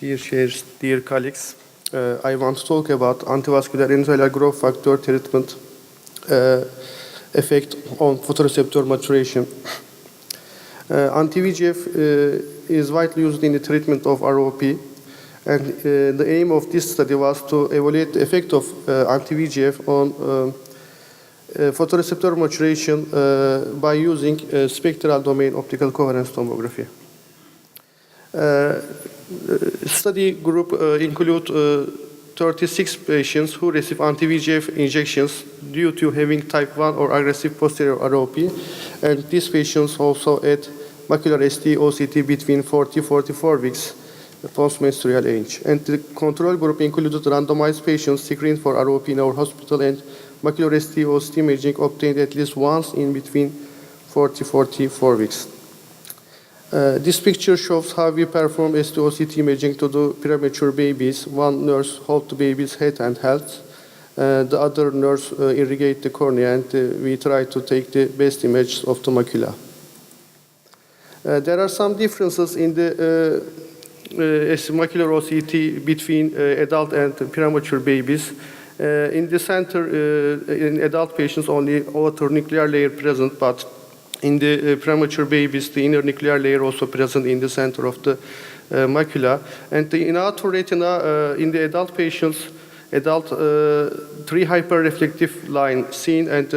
Dear chairs, dear colleagues, I want to talk about antivascular endothelial growth factor treatment effect on photoreceptor maturation. Anti-VEGF is widely used in the treatment of ROP, and the aim of this study was to evaluate the effect of anti-VEGF on photoreceptor maturation by using spectral domain optical coherence tomography. Study group include 36 patients who receive anti-VEGF injections due to having type 1 or aggressive posterior ROP, and these patients also had macular ST OCT between 40-44 weeks post-menstrual age. And the control group included randomized patients screened for ROP in our hospital, and macular ST OCT imaging obtained at least once in between 40-44 weeks. This picture shows how we perform ST OCT imaging to the premature babies. One nurse holds the baby's head and hands. The other nurse irrigates the cornea, and we try to take the best images of the macula. There are some differences in the macular OCT between adult and premature babies. In the center, in adult patients, only outer nuclear layer present, but in the premature babies, the inner nuclear layer also present in the center of the macula. And in outer retina, in the adult patients, three hyperreflective line seen, and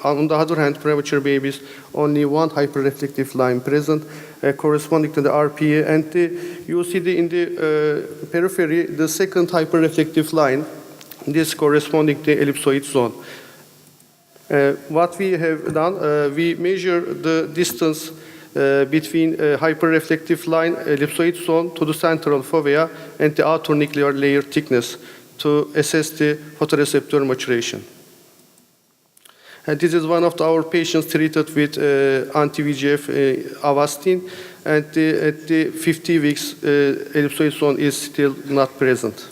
on the other hand, premature babies, only one hyperreflective line present, corresponding to the RPA. And you see in the periphery, the second hyperreflective line, this corresponding to ellipsoid zone. What we have done, we measure the distance between hyperreflective line, ellipsoid zone, to the central fovea and the outer nuclear layer thickness to assess the photoreceptor maturation. And this is one of our patients treated with anti-VEGF Avastin, and at the 50 weeks, ellipsoid zone is still not present.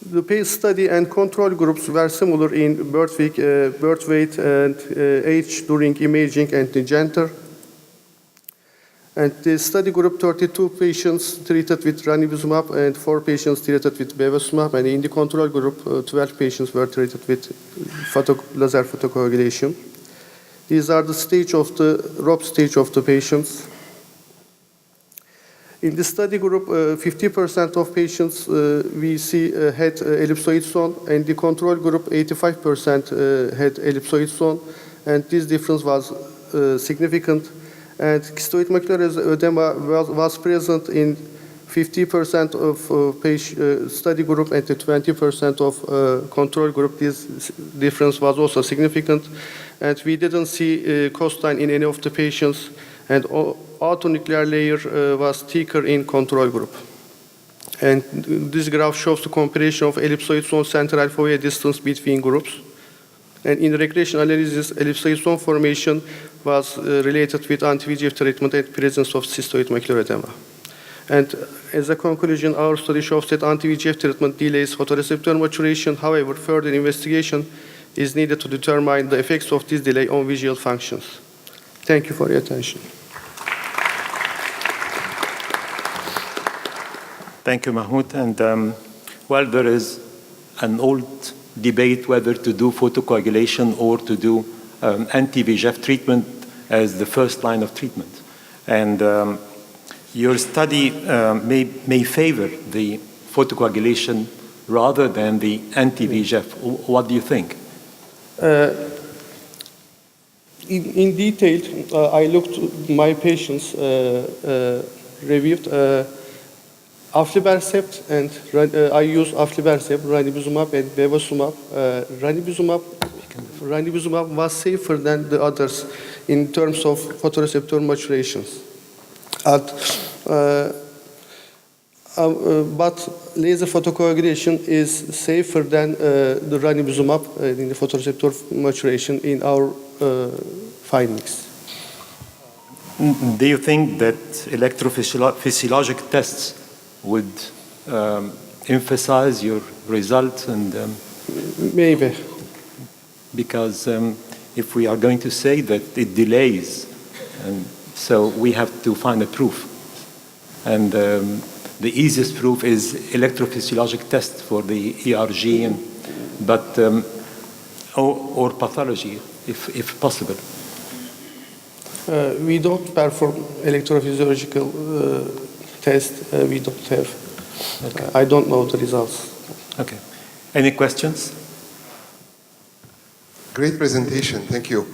The PACE study and control groups were similar in birth weight and age during imaging and the gender. And the study group, 32 patients treated with ranibizumab and 4 patients treated with bevacizumab, and in the control group, 12 patients were treated with laser photocoagulation. These are the stage of the ROP stage of the patients. In the study group, 50% of patients we see had ellipsoid zone, and the control group, 85% had ellipsoid zone, and this difference was significant. And cystoid macular edema was present in 50% of study group and the 20% of control group. This difference was also significant, and we didn't see costine in any of the patients, and outer nuclear layer was thicker in control group. And this graph shows the comparison of ellipsoid zone central fovea distance between groups. And in regression analysis, ellipsoid zone formation was related with anti-VEGF treatment and presence of cystoid macular edema. And as a conclusion, our study shows that anti-VEGF treatment delays photoreceptor maturation. However, further investigation is needed to determine the effects of this delay on visual functions. Thank you for your attention. Thank you, Mahmoud. And well, there is an old debate whether to do photocoagulation or to do anti-VEGF treatment as the first line of treatment. And your study may favor the photocoagulation rather than the anti-VEGF. What do you think? In detail, I looked my patients reviewed aflibercept, and I use aflibercept, ranibizumab, and bevacizumab. Ranibizumab was safer than the others in terms of photoreceptor maturations. But laser photocoagulation is safer than the ranibizumab in the photoreceptor maturation in our findings. Do you think that electrophysiologic tests would emphasize your results? And maybe. Because if we are going to say that it delays, and so we have to find a proof. And the easiest proof is electrophysiologic test for the ERG, or pathology, if possible. We don't perform electrophysiological test. We don't have. Okay. I don't know the results. Okay. Any questions? Great presentation, thank you.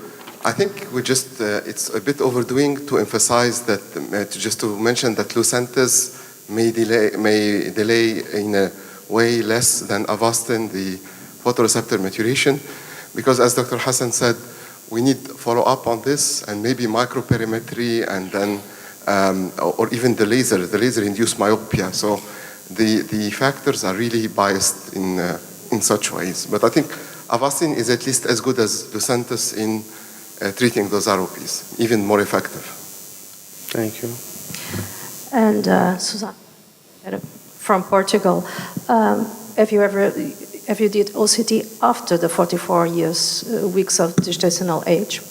I think we just, it's a bit overdoing to emphasize that, just to mention that Lucentis may delay in a way less than Avastin the photoreceptor maturation, because as Dr. Hassan said, we need follow-up on this and maybe microperimetry and then, or even the laser-induced myopia. So the factors are really biased in such ways. But I think Avastin is at least as good as Lucentis in treating those ROPs, even more effective. Thank you. And Susan, from Portugal, have you did OCT after the 44 weeks of gestational age?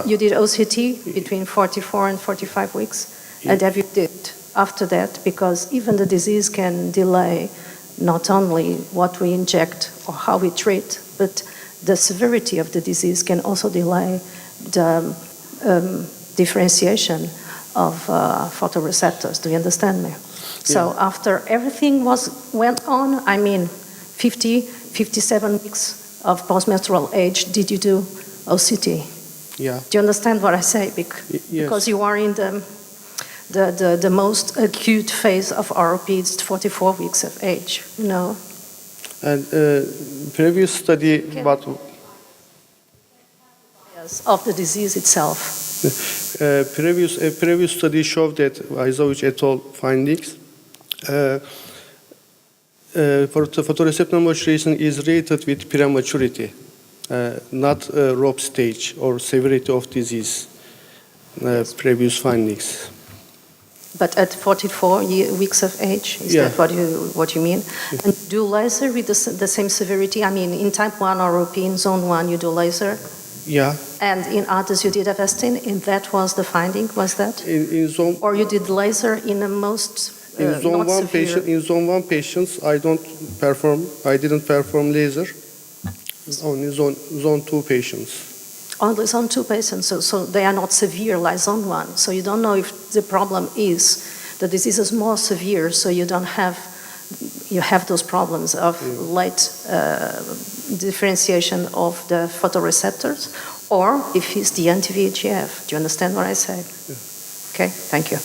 You did OCT between 44 and 45 weeks, and have you did after that? Because even the disease can delay not only what we inject or how we treat, but the severity of the disease can also delay the differentiation of photoreceptors. Do you understand me? Yeah. So after everything went on, 57 weeks of postmenstrual age, did you do OCT? Yeah. Do you understand what I say? Yes. Because you are in the most acute phase of ROP, it's 44 weeks of age, you know. And previous study, but of the disease itself. Previous study showed that Isovich et al. Findings. Photoreceptor maturation is rated with prematurity, not ROP stage or severity of disease. Previous findings. But at 44 weeks of age, is that what you mean? And do laser with the same severity? In type 1 ROP, in zone 1, you do laser? Yeah. And in others, you did Avastin, and that was the finding, was that? In zone, or you did laser in the most in zone 1 patient, in zone 1 patients, I didn't perform laser. Only zone 2 patients. Only zone 2 patients, so they are not severe like zone 1. So you don't know if the problem is the disease is more severe, so you have those problems of late differentiation of the photoreceptors, or if it's the anti-VEGF. Do you understand what I say? Yeah. Okay, thank you.